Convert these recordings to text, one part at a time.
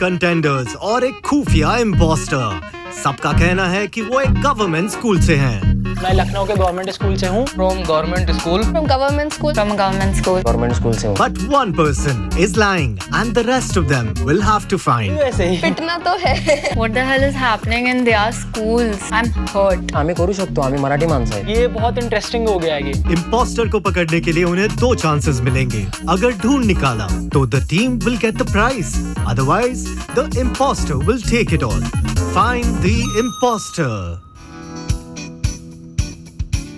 Contenders और एक खुफिया इम्पोस्टर। सबका कहना है कि वो एक गवर्नमेंट स्कूल से हैं। मैं लखनऊ के गवर्नमेंट स्कूल से हूँ। From government school. From government school. From government school. Government school से हूँ। But one person is lying and the rest of them will have to find. वैसे ही पिटना तो है। What the hell is happening in their schools? I'm hurt. आम्ही करू शकतो, आम्ही मराठी माणसं आहेत। ये बहुत इंटरेस्टिंग हो गया है ये। इम्पोस्टर को पकड़ने के लिए उन्हें 2 चांसेस मिलेंगे। अगर ढूंढ निकाला तो the team will get the prize. Otherwise, the imposter will take it all. Find the imposter.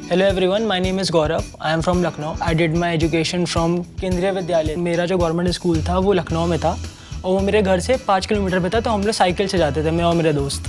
Hello everyone, my name is Gaurav. I am from Lucknow. I did my education from केंद्रीय विद्यालय। मेरा जो government school था वो लखनऊ में था और वो मेरे घर से 5 किलोमीटर पे था, तो हम लोग साइकिल से जाते थे, मैं और मेरे दोस्त।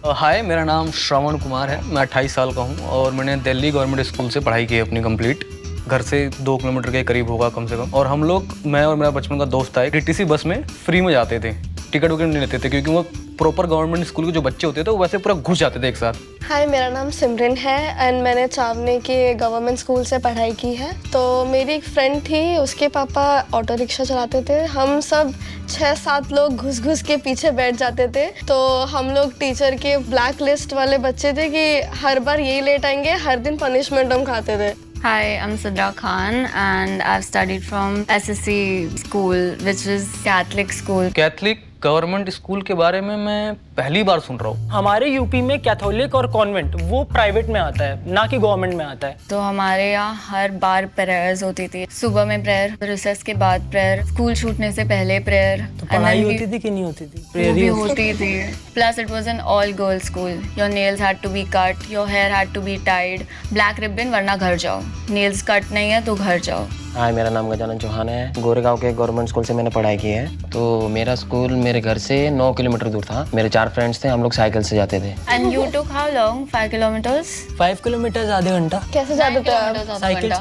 हाय, मेरा नाम श्रवण कुमार है। मैं 28 साल का हूँ और मैंने दिल्ली गवर्नमेंट स्कूल से पढ़ाई की है अपनी कंप्लीट। घर से 2 किलोमीटर के करीब होगा कम से कम। और हम लोग, मैं और मेरा बचपन का दोस्त था, टीटीसी बस में फ्री में जाते थे। टिकट विकट नहीं लेते थे क्योंकि वो प्रॉपर गवर्नमेंट स्कूल के जो बच्चे होते थे वो वैसे पूरा घुस जाते थे एक साथ। हाय, मेरा नाम सिमरन है एंड मैंने चावनी के गवर्नमेंट स्कूल से पढ़ाई की है। तो मेरी एक फ्रेंड थी, उसके पापा ऑटो रिक्शा चलाते थे। हम सब 6-7 लोग घुस घुस के पीछे बैठ जाते थे। तो हम लोग टीचर के ब्लैक लिस्ट वाले बच्चे थे कि हर बार यही लेट आएंगे, हर दिन पनिशमेंट हम खाते थे। Hi, I'm Sidra Khan and I've studied from SSC school, which is Catholic school. Catholic government school के बारे में मैं पहली बार सुन रहा हूँ। हमारे यूपी में कैथोलिक और कॉन्वेंट वो प्राइवेट में आता है, ना कि गवर्नमेंट में आता है। तो हमारे यहाँ हर बार प्रेयर्स होती थी। सुबह में प्रेयर, रिसेस के बाद प्रेयर, स्कूल छूटने से पहले प्रेयर। तो पढ़ाई होती थी कि नहीं होती थी? वो भी होती थी। Plus it was an all girls school. Your nails had to be cut, your hair had to be tied, black ribbon वरना घर जाओ। Nails cut नहीं है तो घर जाओ। हाय, मेरा नाम गजानन चौहान है। गोरेगांव के गवर्नमेंट स्कूल से मैंने पढ़ाई की है। तो मेरा स्कूल मेरे घर से 9 किलोमीटर दूर था। मेरे 4 फ्रेंड्स थे, हम लोग साइकिल से जाते थे। And you took how long? 5 kilometers? 5 kilometre आधे घंटा। कैसे जाते थे आप? Cycle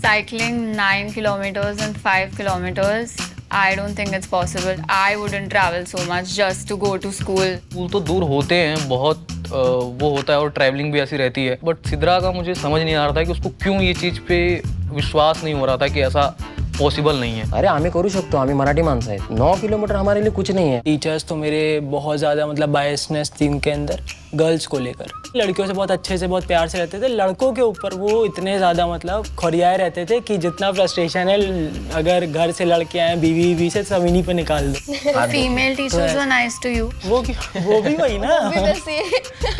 Cycling 9 kilometers and 5 kilometers. I don't think it's possible. I wouldn't travel so much just to go to school. School तो दूर होते हैं बहुत, वो होता है और ट्रैवलिंग भी ऐसी रहती है। बट सिद्रा का मुझे समझ नहीं आ रहा था कि उसको क्यों ये चीज़ पे विश्वास नहीं हो रहा था कि ऐसा पॉसिबल नहीं है। अरे आम्ही करू शकतो, आम्ही मराठी माणसं आहेत। 9 किलोमीटर हमारे लिए कुछ नहीं है। टीचर्स तो मेरे बहुत ज़्यादा मतलब बायसनेस थी उनके अंदर गर्ल्स को लेकर। लड़कियों से बहुत अच्छे से, बहुत प्यार से रहते थे। लड़कों के ऊपर वो इतने ज़्यादा मतलब खोरियाए रहते थे कि जितना फ्रस्ट्रेशन है, अगर घर से लड़के आए बीवी से, सब इन्हीं पर निकाल दो। Female teachers were nice to you. वो भी वही ना,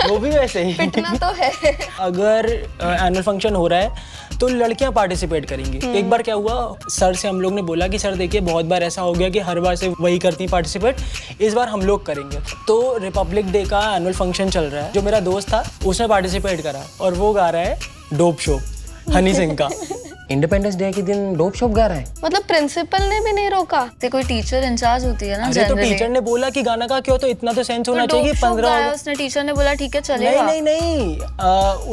वो भी वैसे ही। पिटना तो है। अगर एनुअल फंक्शन हो रहा है तो लड़कियां पार्टिसिपेट करेंगी। एक बार क्या हुआ, सर से हम लोग ने बोला कि सर देखिए बहुत बार ऐसा हो गया कि हर बार से वही करती हैं पार्टिसिपेट, इस बार हम लोग करेंगे। तो रिपब्लिक डे का एनुअल फंक्शन चल रहा है। जो मेरा दोस्त था उसने पार्टिसिपेट करा और वो गा रहा है डोप शो हनी सिंह का। इंडिपेंडेंस डे के दिन डोप शॉप गा रहा है। मतलब प्रिंसिपल ने भी नहीं रोका? से कोई टीचर इंचार्ज होती है ना। अरे तो टीचर ने बोला कि गाना का क्यों, तो इतना तो सेंस होना चाहिए कि 15 उसने टीचर ने बोला ठीक है चलेगा। नहीं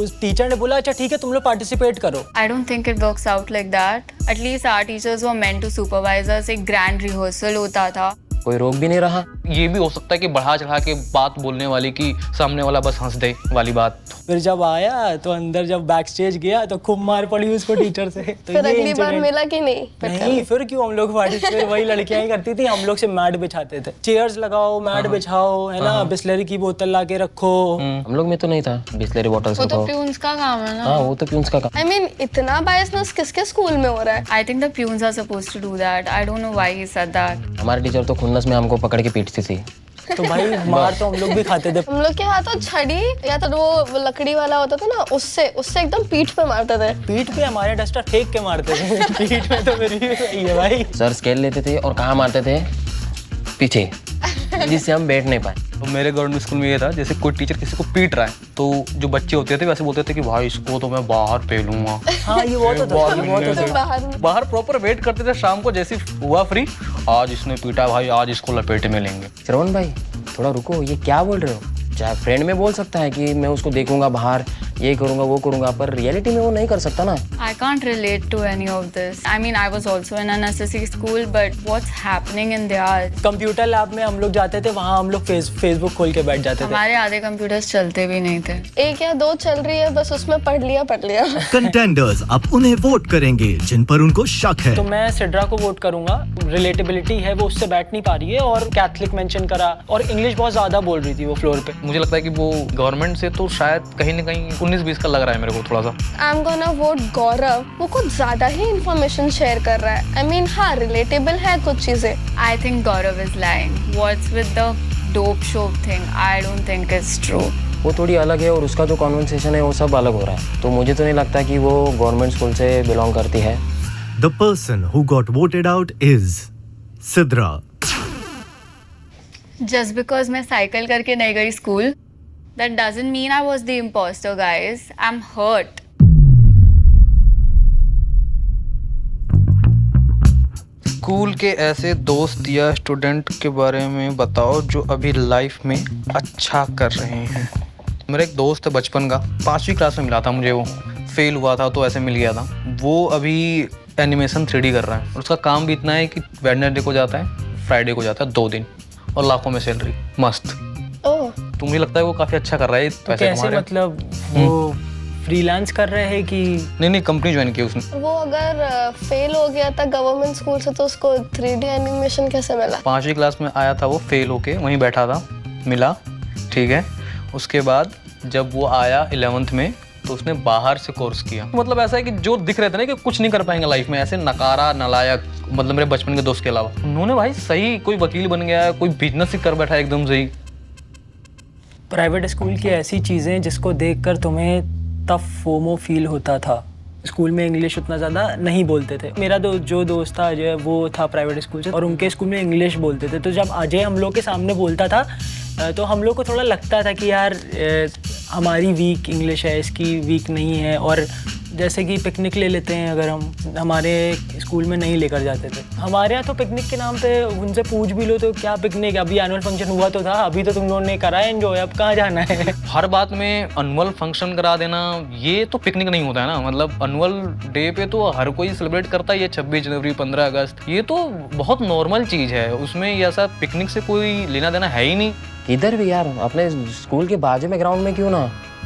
उस टीचर ने बोला अच्छा ठीक है तुम लोग पार्टिसिपेट करो। I don't think it works out like that. At least our teachers were meant to supervise us. एक grand rehearsal होता था। कोई रोक भी नहीं रहा। ये भी हो सकता है कि बढ़ा चढ़ा के बात बोलने वाली कि सामने वाला बस हंस दे वाली बात। फिर जब आया तो अंदर जब बैक स्टेज गया तो खूब मार पड़ी उसको टीचर से। तो फिर अगली बार मिला कि नहीं? नहीं, फिर क्यों, हम लोग पार्टिसिपेट वही लड़कियां ही करती थी। हम लोग से मैट बिछाते थे, चेयर्स लगाओ, मैट बिछाओ, है ना, बिस्लरी की बोतल ला के रखो। हम लोग में तो नहीं था बिस्लरी बॉटल्स वो तो रखो। प्यून्स का काम है ना। हाँ, वो तो प्यून्स का काम। I mean, इतना बायसनेस किसके स्कूल में हो रहा है? I think the peons are supposed to do that. I don't know why he said that. हमारे टीचर तो खुन्नस में हमको पकड़ के पीटती थी। तो भाई मार तो हम लोग भी खाते थे। हम लोग के हाथ तो छड़ी या तो वो लकड़ी वाला होता था ना, उससे एकदम पीठ पे मारते थे। पीठ पे हमारे डस्टर फेंक के मारते थे। पीठ में तो मेरी भी सही है भाई। सर स्केल लेते थे और कहाँ मारते थे? पीछे, जिससे हम बैठ नहीं पाए। तो मेरे गवर्नमेंट स्कूल में ये था, जैसे कोई टीचर किसी को पीट रहा है तो जो बच्चे होते थे वैसे बोलते थे कि भाई इसको तो मैं बाहर पेलूंगा। हाँ, ये वो तो था। बाहर प्रॉपर वेट करते थे। शाम को जैसे हुआ फ्री, आज इसने पीटा भाई, आज इसको लपेटे में लेंगे। श्रवण भाई थोड़ा रुको, ये क्या बोल रहे हो? चाहे फ्रेंड में बोल सकता है कि मैं उसको देखूंगा बाहर, ये करूँगा वो करूँगा, पर रियलिटी में वो नहीं कर सकता ना। I can't relate to any of this. I mean, I was also in an SSC school, but what's happening in there? Computer lab में हम लोग जाते थे, वहाँ हम लोग फेसबुक खोल के बैठ जाते थे। हमारे आधे कंप्यूटर्स चलते भी नहीं थे। 1 या 2 चल रही है, बस उसमें पढ़ लिया। कंटेंडर्स अब उन्हें वोट करेंगे जिन पर उनको शक है। तो मैं सिड्रा को वोट करूंगा। रिलेटेबिलिटी है, वो उससे बैठ नहीं पा रही है, और कैथलिक मेंशन करा, और इंग्लिश बहुत ज्यादा बोल रही थी वो फ्लोर पे। मुझे लगता है कि वो गवर्नमेंट से तो शायद कहीं ना कहीं 19-20 का लग रहा है मेरे को थोड़ा सा। आई एम गोना वोट गौरव। वो कुछ ज्यादा ही इंफॉर्मेशन शेयर कर रहा है। आई मीन हाँ, रिलेटेबल है कुछ चीजें। I think Gaurav is lying. What's with the dope show thing? I don't think it's true. वो थोड़ी अलग है और उसका जो कॉन्वर्सेशन है वो सब अलग हो रहा है, तो मुझे तो नहीं लगता कि वो गवर्नमेंट स्कूल से बिलोंग करती है। The person who got voted out is Sidra. Just because मैं साइकिल करके नहीं गई school, that doesn't mean I was the imposter, guys. I'm hurt. School के ऐसे दोस्त या स्टूडेंट के बारे में बताओ जो अभी लाइफ में अच्छा कर रहे हैं। मेरा एक दोस्त है बचपन का, 5वीं क्लास में मिला था मुझे, वो फेल हुआ था तो ऐसे मिल गया था। वो अभी एनिमेशन 3D कर रहा है, और उसका काम भी इतना है कि वेडनेसडे को जाता है, फ्राइडे को जाता है, 2 दिन, और लाखों में सैलरी, मस्त। ओह, तो मुझे लगता है वो काफ़ी अच्छा कर रहा है। तो कैसे मतलब वो फ्रीलांस कर रहे हैं कि नहीं, कंपनी ज्वाइन की उसने। वो अगर फेल हो गया था गवर्नमेंट स्कूल से, तो उसको 3D एनिमेशन कैसे मिला? 5वीं क्लास में आया था वो, फेल होके वहीं बैठा था, मिला, ठीक है। उसके बाद जब वो आया 11th में, तो उसने बाहर से कोर्स किया। मतलब ऐसा है कि जो दिख रहे थे ना कि कुछ नहीं कर पाएंगे लाइफ में, ऐसे नकारा नालायक, मतलब मेरे बचपन के दोस्त के अलावा, उन्होंने भाई सही कोई वकील बन गया, कोई बिजनेस ही कर बैठा एकदम सही। प्राइवेट स्कूल की ऐसी चीज़ें जिसको देखकर तुम्हें तब फोमो फील होता था। स्कूल में इंग्लिश उतना ज़्यादा नहीं बोलते थे। मेरा जो दोस्त था अजय, वो था प्राइवेट स्कूल से, और उनके स्कूल में इंग्लिश बोलते थे। तो जब अजय हम लोग के सामने बोलता था तो हम लोग को थोड़ा लगता था कि यार हमारी वीक इंग्लिश है, इसकी वीक नहीं है। और जैसे कि पिकनिक ले लेते हैं, अगर हम हमारे स्कूल में नहीं लेकर जाते थे। हमारे यहाँ तो पिकनिक के नाम पे उनसे पूछ भी लो तो क्या पिकनिक, अभी एनुअल फंक्शन हुआ तो था, अभी तो तुम लोगों ने करा है एंजॉय, अब कहाँ जाना है। हर बात में एनुअल फंक्शन करा देना, ये तो पिकनिक नहीं होता है ना। मतलब एनुअल डे पे तो हर कोई सेलिब्रेट करता है, ये 26 जनवरी, 15 अगस्त, ये तो बहुत नॉर्मल चीज़ है। उसमें ऐसा पिकनिक से कोई लेना देना है ही नहीं। इधर भी यार अपने स्कूल के बाजू में ग्राउंड में क्यों ना,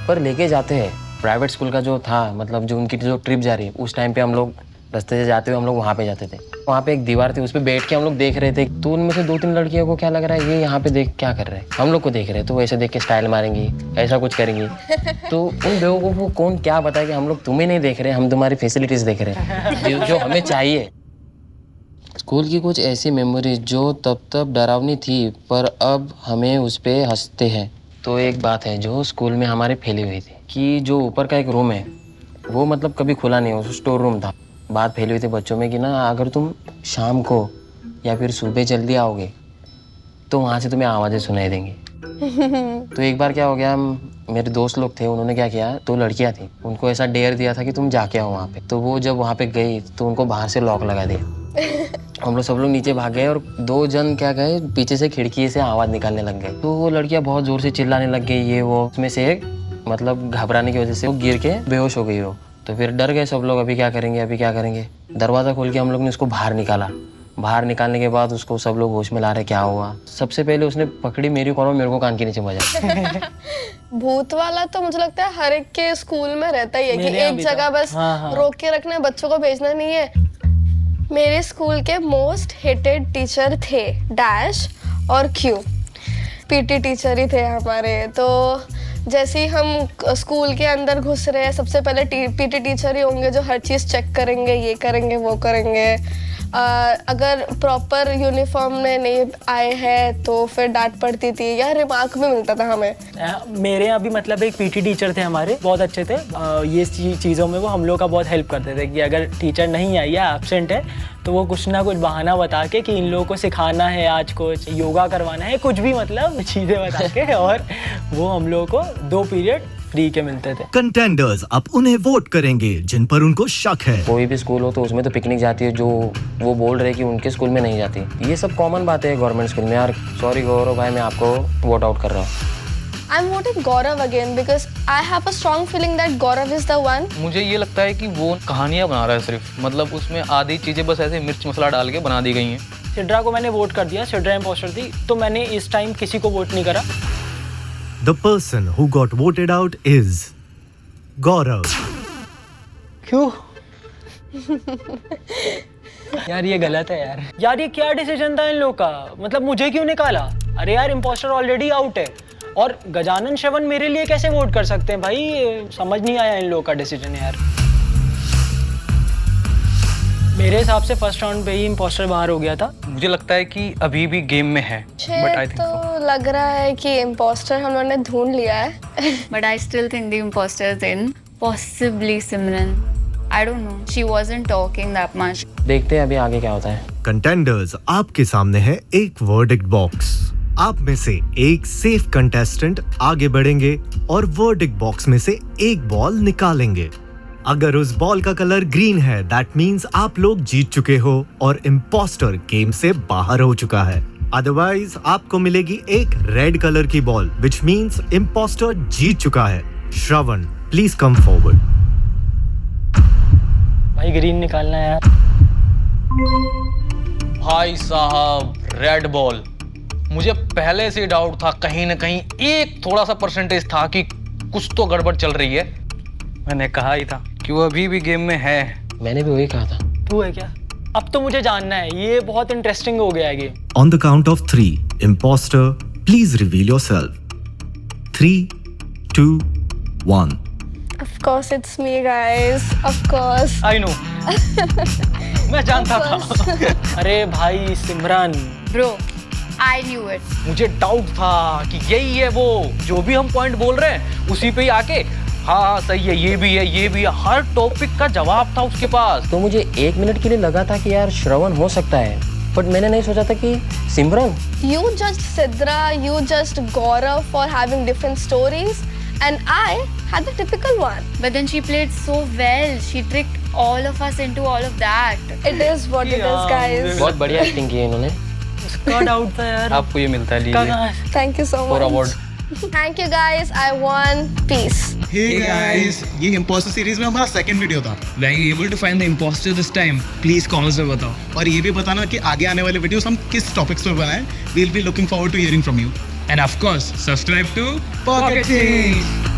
पर लेके जाते हैं। प्राइवेट स्कूल का जो था, मतलब जो उनकी जो ट्रिप जा रही है, उस टाइम पे हम लोग रास्ते से जाते हुए हम लोग वहाँ पे जाते थे। वहाँ पे एक दीवार थी, उस पर बैठ के हम लोग देख रहे थे। तो उनमें से 2-3 लड़कियों को क्या लग रहा है, ये यहाँ पे देख क्या कर रहे हैं, हम लोग को देख रहे हैं, तो वैसे देख के स्टाइल मारेंगी, ऐसा कुछ करेंगी। तो उन बेवकूफ़ को कौन क्या बताए कि हम लोग तुम्हें नहीं देख रहे, हम तुम्हारी फैसिलिटीज़ देख रहे हैं जो हमें चाहिए। स्कूल की कुछ ऐसी मेमोरीज जो तब डरावनी थी, पर अब हमें उस पर हंसते हैं। तो एक बात है जो स्कूल में हमारे फैली हुई थी कि जो ऊपर का एक रूम है वो मतलब कभी खुला नहीं, वो स्टोर रूम था। बात फैली हुई थी बच्चों में कि ना अगर तुम शाम को या फिर सुबह जल्दी आओगे तो वहाँ से तुम्हें आवाज़ें सुनाई देंगी। तो एक बार क्या हो गया, मेरे दोस्त लोग थे, उन्होंने क्या किया, 2 लड़कियाँ थी, उनको ऐसा डेयर दिया था कि तुम जाके आओ वहाँ पे। तो वो जब वहाँ पे गई तो उनको बाहर से लॉक लगा दिया। हम लोग सब लोग नीचे भाग गए और 2 जन क्या गए, पीछे से खिड़की से आवाज़ निकालने लग गए। तो वो लड़कियाँ बहुत ज़ोर से चिल्लाने लग गई, ये वो। उसमें से एक मतलब घबराने की वजह से वो गिर के बेहोश हो गई वो। तो फिर डर गए सब लोग, अभी क्या करेंगे। दरवाज़ा खोल के हम लोग ने उसको बाहर निकाला। बाहर निकालने के बाद उसको सब लोग होश में ला रहे, क्या हुआ। सबसे पहले उसने पकड़ी मेरी कॉलर, मेरे को कान के नीचे बजा। भूत वाला तो मुझे लगता है हर एक के स्कूल में रहता ही है कि एक जगह बस रोक के रखना है, बच्चों को भेजना नहीं है। मेरे स्कूल के मोस्ट हेटेड टीचर थे डैश और क्यू। पीटी टीचर ही थे हमारे। तो जैसे ही हम स्कूल के अंदर घुस रहे हैं, सबसे पहले पीटी टीचर ही होंगे जो हर चीज़ चेक करेंगे, ये करेंगे वो करेंगे। अगर प्रॉपर यूनिफॉर्म में नहीं आए हैं तो फिर डांट पड़ती थी या रिमार्क भी मिलता था हमें। मेरे यहाँ भी मतलब एक पीटी टीचर थे हमारे, बहुत अच्छे थे। ये चीज़ों में वो हम लोग का बहुत हेल्प करते थे कि अगर टीचर नहीं आई है, एब्सेंट है, तो वो कुछ ना कुछ बहाना बता के कि इन लोगों को सिखाना है, आज कुछ योगा करवाना है, कुछ भी मतलब चीज़ें बता के, और वो हम लोगों को 2 पीरियड फ्री के मिलते थे। कंटेंडर्स अब उन्हें वोट करेंगे जिन पर उनको शक है। कोई भी स्कूल हो तो उसमें तो पिकनिक जाती है, जो वो बोल रहे कि उनके स्कूल में नहीं जाती। ये सब कॉमन बात है गवर्नमेंट स्कूल में। यार सॉरी गौरव भाई, मैं आपको वोट आउट कर रहा हूँ। I'm voting Gaurav again because I have a strong feeling that Gaurav is the one. मुझे ये लगता है कि वो कहानियाँ बना रहा है सिर्फ, मतलब उसमें आधी चीज़ें बस ऐसे मिर्च मसाला डाल के बना दी गई हैं। सिड्रा को मैंने वोट कर दिया, सिड्रा इम्पोस्टर थी, तो मैंने इस टाइम किसी को वोट नहीं करा। The person who got voted out is Gaurav. क्यों? यार ये गलत है यार। यार ये क्या डिसीजन था इन लोग का? मतलब मुझे क्यों निकाला? अरे यार इम्पोस्टर ऑलरेडी आउट है और गजानन श्रवण मेरे लिए कैसे वोट कर सकते हैं भाई? समझ नहीं आया इन लोगों का डिसीजन यार। मेरे हिसाब से फर्स्ट राउंड पे ही इम्पोस्टर बाहर हो गया था। मुझे लगता है कि अभी भी गेम में है, बट आई थिंक तो लग रहा है कि इम्पोस्टर हम लोगों ने ढूंढ लिया है। But I still think the imposter is in. Possibly Simran. I don't know. She wasn't talking that much. देखते हैं अभी आगे क्या होता है। कंटेंडर्स, आपके सामने है एक वर्डिक्ट बॉक्स। आप में से एक सेफ कंटेस्टेंट आगे बढ़ेंगे और वर्डिक्ट बॉक्स में से एक बॉल निकालेंगे। अगर उस बॉल का कलर ग्रीन है, दैट मीन्स आप लोग जीत चुके हो और इम्पोस्टर गेम से बाहर हो चुका है। अदरवाइज आपको मिलेगी एक रेड कलर की बॉल, विच मीन्स इम्पोस्टर जीत चुका है। श्रवण, प्लीज कम फॉरवर्ड। भाई ग्रीन निकालना है यार। भाई साहब रेड बॉल। मुझे पहले से डाउट था, कहीं ना कहीं एक थोड़ा सा परसेंटेज था कि कुछ तो गड़बड़ चल रही है। मैंने कहा ही था कि वो अभी भी गेम में है। मैंने भी वही कहा था। तू है क्या? अब तो मुझे जानना है, ये बहुत इंटरेस्टिंग हो गया है game. On the count of 3, imposter, please reveal yourself. 3, 2, 1. Of course it's me guys. Of course. I know. मैं जानता था। अरे भाई सिमरन, Bro, I knew it. मुझे डाउट था कि यही है वो, जो भी हम पॉइंट बोल रहे हैं उसी पे ही आके हाँ सही है, ये भी है, ये भी है, हर टॉपिक का जवाब था उसके पास। तो मुझे 1 मिनट के लिए लगा था कि यार श्रवण हो सकता है, बट मैंने नहीं सोचा था कि सिमरन। You judged Sidra, you judged Gaurav for having different stories, and I had the typical one. But then she played so well. She tricked all of us into all of that. It is what it is, guys. बहुत बढ़िया acting की है इन्होंने। उसका doubt था यार। आपको ये मिलता है, लीजिए Thank you so for much. Award. Thank you guys. I won. Peace. Hey guys, ये imposter सीरीज में हमारा सेकंड वीडियो था। Were you able to find the imposter this time? Please comments में बताओ। और ये भी बताना कि आगे आने वाले वीडियोस हम किस टॉपिक्स पे बनाएं। We'll be looking forward to hearing from you. And of course, subscribe to Pocket Change.